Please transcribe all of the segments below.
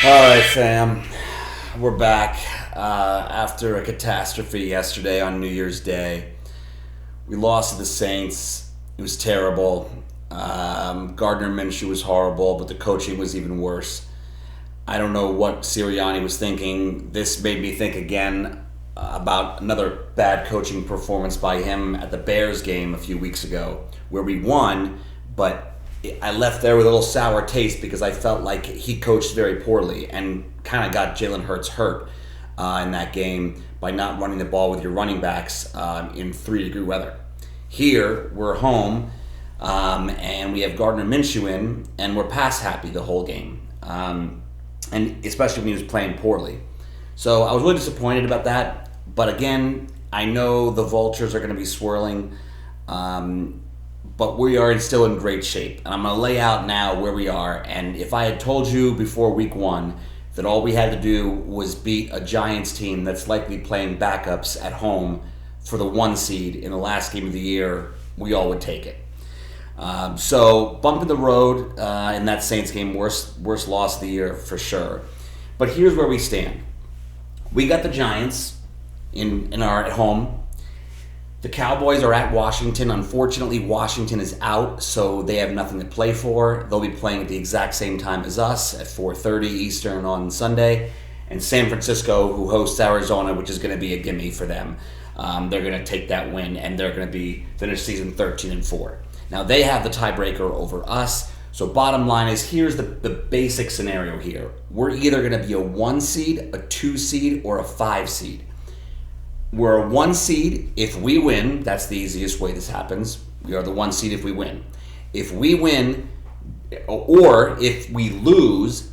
All right, fam. We're back after a catastrophe yesterday on New Year's Day. We lost to the Saints. It was terrible. Gardner Minshew was horrible, but the coaching was even worse. I don't know what Sirianni was thinking. This made me think again about another bad coaching performance by him at the Bears game a few weeks ago, where we won, but I left there with a little sour taste because I felt like he coached very poorly and kind of got Jalen Hurts hurt in that game by not running the ball with your running backs in 3-degree weather. Here, we're home, and we have Gardner Minshew in, and we're pass happy the whole game, and especially when he was playing poorly. So I was really disappointed about that, but again, I know the vultures are going to be swirling. But we are still in great shape. And I'm going to lay out now where we are. And if I had told you before week 1 that all we had to do was beat a Giants team that's likely playing backups at home for the 1 seed in the last game of the year, we all would take it. So bump in the road in that Saints game, worst loss of the year for sure. But here's where we stand. We got the Giants at home. The Cowboys are at Washington. Unfortunately, Washington is out, so they have nothing to play for. They'll be playing at the exact same time as us at 4:30 Eastern on Sunday. And San Francisco, who hosts Arizona, which is going to be a gimme for them. They're going to take that win, and they're going to finish season 13-4. Now, they have the tiebreaker over us. So bottom line is, here's the basic scenario here. We're either going to be a 1 seed, a 2 seed, or a 5 seed. We're a 1 seed if we win. That's the easiest way this happens. We are the 1 seed if we win. If we win, or if we lose,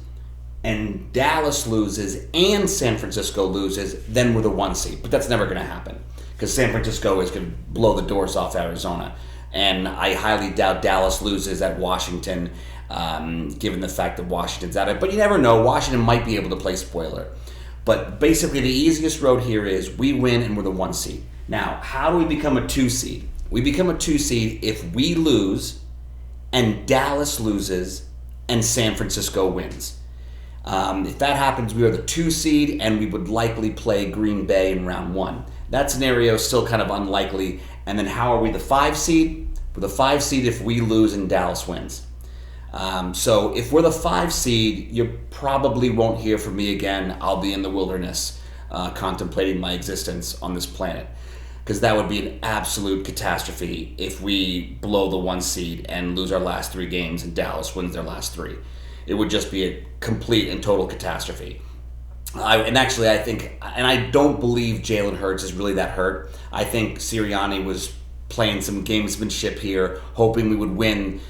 and Dallas loses, and San Francisco loses, then we're the 1 seed. But that's never going to happen, because San Francisco is going to blow the doors off Arizona. And I highly doubt Dallas loses at Washington, given the fact that Washington's out of it. But you never know. Washington might be able to play spoiler. But basically, the easiest road here is we win and we're the 1 seed. Now, how do we become a 2 seed? We become a 2 seed if we lose and Dallas loses and San Francisco wins. If that happens, we are the 2 seed and we would likely play Green Bay in round 1. That scenario is still kind of unlikely. And then how are we the 5 seed? We're the 5 seed if we lose and Dallas wins. So if we're the 5 seed, you probably won't hear from me again. I'll be in the wilderness contemplating my existence on this planet, because that would be an absolute catastrophe if we blow the 1 seed and lose our last 3 games and Dallas wins their last 3. It would just be a complete and total catastrophe. I don't believe Jalen Hurts is really that hurt. I think Sirianni was playing some gamesmanship here, hoping we would win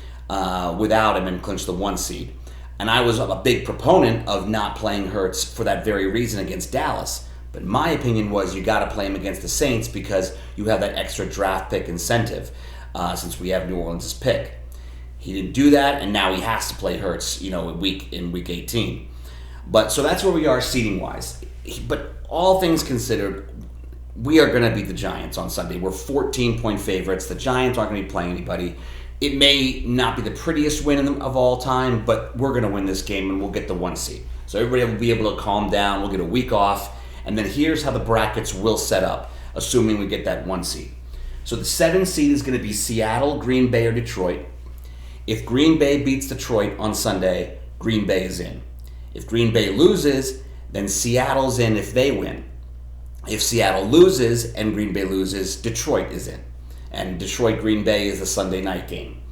without him and clinch the 1 seed. And I was a big proponent of not playing Hurts for that very reason against Dallas. But my opinion was you got to play him against the Saints because you have that extra draft pick incentive since we have New Orleans' pick. He didn't do that, and now he has to play Hurts, in week 18. But so that's where we are seeding wise. But all things considered, we are going to beat the Giants on Sunday. We're 14-point favorites. The Giants aren't going to be playing anybody. It may not be the prettiest win of all time, but we're going to win this game and we'll get the 1 seed. So everybody will be able to calm down. We'll get a week off. And then here's how the brackets will set up, assuming we get that 1 seed. So the 7 seed is going to be Seattle, Green Bay, or Detroit. If Green Bay beats Detroit on Sunday, Green Bay is in. If Green Bay loses, then Seattle's in if they win. If Seattle loses and Green Bay loses, Detroit is in. And Detroit-Green Bay is the Sunday night game.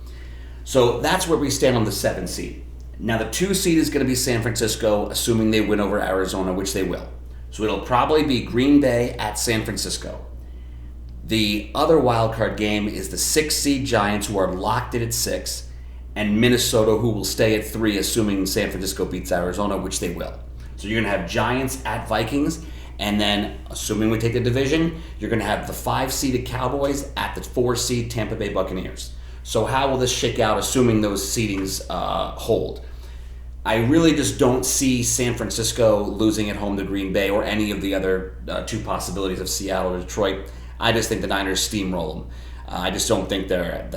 So that's where we stand on the 7 seed. Now the 2 seed is going to be San Francisco, assuming they win over Arizona, which they will. So it'll probably be Green Bay at San Francisco. The other wildcard game is the 6 seed Giants, who are locked in at 6, and Minnesota, who will stay at 3, assuming San Francisco beats Arizona, which they will. So you're going to have Giants at Vikings. And then, assuming we take the division, you're going to have the 5-seeded Cowboys at the 4-seed Tampa Bay Buccaneers. So how will this shake out, assuming those seedings hold? I really just don't see San Francisco losing at home to Green Bay or any of the other 2 possibilities of Seattle or Detroit. I just think the Niners steamroll them. I just don't think that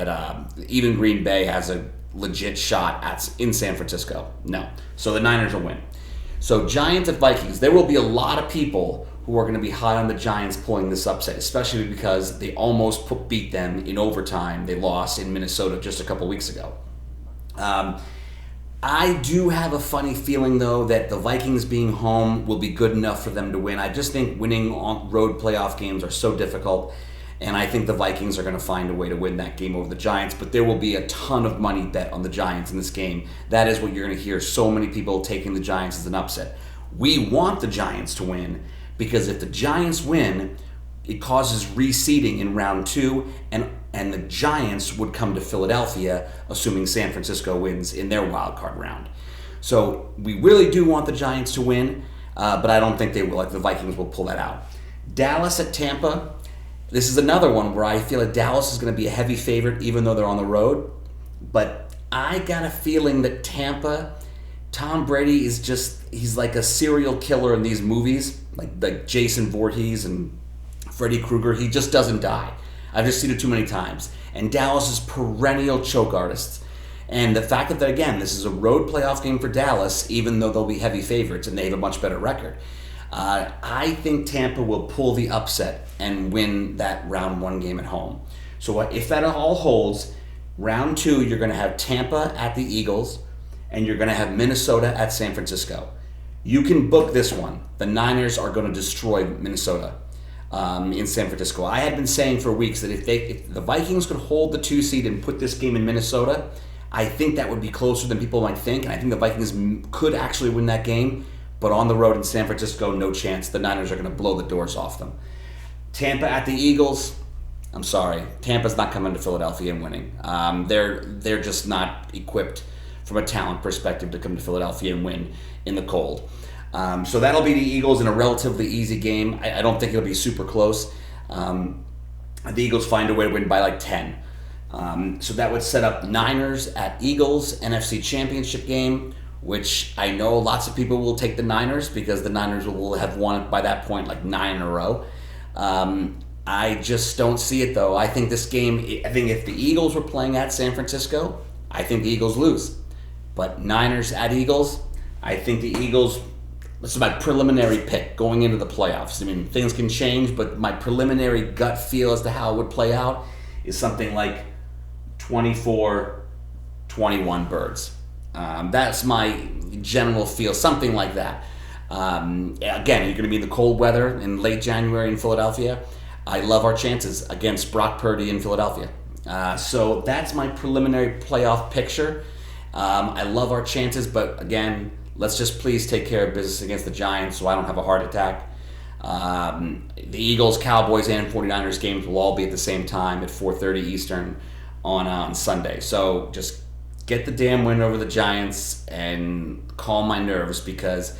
even Green Bay has a legit shot in San Francisco. No. So the Niners will win. So Giants at Vikings, there will be a lot of people who are going to be high on the Giants pulling this upset, especially because they almost beat them in overtime. They lost in Minnesota just a couple weeks ago. I do have a funny feeling, though, that the Vikings being home will be good enough for them to win. I just think winning on road playoff games are so difficult, and I think the Vikings are going to find a way to win that game over the Giants, but there will be a ton of money bet on the Giants in this game. That is what you're going to hear so many people taking the Giants as an upset. We want the Giants to win, because if the Giants win, it causes reseeding in round 2, and the Giants would come to Philadelphia, assuming San Francisco wins in their wild card round. So we really do want the Giants to win, but I don't think they will. Like, the Vikings will pull that out. Dallas at Tampa. This is another one where I feel like Dallas is going to be a heavy favorite, even though they're on the road. But I got a feeling that Tampa, Tom Brady is he's like a serial killer in these movies, like Jason Voorhees and Freddy Krueger. He just doesn't die. I've just seen it too many times. And Dallas is perennial choke artists. And the fact that, again, this is a road playoff game for Dallas, even though they'll be heavy favorites and they have a much better record, I think Tampa will pull the upset and win that round 1 game at home. So if that all holds, round 2, you're going to have Tampa at the Eagles, and you're going to have Minnesota at San Francisco. You can book this one. The Niners are going to destroy Minnesota in San Francisco. I had been saying for weeks that if the Vikings could hold the 2 seed and put this game in Minnesota, I think that would be closer than people might think, and I think the Vikings could actually win that game. But on the road in San Francisco, no chance. The Niners are going to blow the doors off them. Tampa at the Eagles. I'm sorry, Tampa's not coming to Philadelphia and winning. They're just not equipped from a talent perspective to come to Philadelphia and win in the cold. So that'll be the Eagles in a relatively easy game. I don't think it'll be super close. The Eagles find a way to win by like 10. So that would set up Niners at Eagles, NFC Championship game, which I know lots of people will take the Niners because the Niners will have won by that point like 9 in a row. I just don't see it, though. I think this game, I think if the Eagles were playing at San Francisco, I think the Eagles lose. But Niners at Eagles, I think the Eagles, this is my preliminary pick going into the playoffs. I mean, things can change, but my preliminary gut feel as to how it would play out is something like 24-21 Birds. That's my general feel, something like that. Again, you're going to be in the cold weather in late January in Philadelphia. I love our chances against Brock Purdy in Philadelphia. So that's my preliminary playoff picture. I love our chances, but again, let's just please take care of business against the Giants so I don't have a heart attack. The Eagles, Cowboys, and 49ers games will all be at the same time at 4:30 Eastern on Sunday. So just get the damn win over the Giants and calm my nerves, because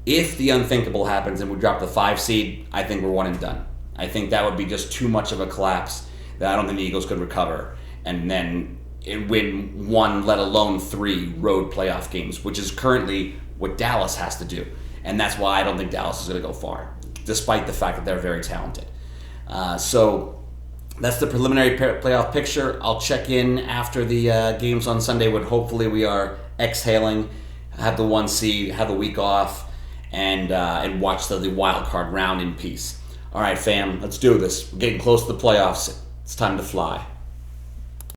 if the unthinkable happens and we drop the 5 seed, I think we're one and done. I think that would be just too much of a collapse that I don't think the Eagles could recover and then win 1, let alone 3 road playoff games, which is currently what Dallas has to do. And that's why I don't think Dallas is going to go far, despite the fact that they're very talented. So that's the preliminary playoff picture. I'll check in after the games on Sunday when hopefully we are exhaling, have the 1 seed, have a week off, and watch the wild card round in peace. All right, fam, let's do this. We're getting close to the playoffs. It's time to fly.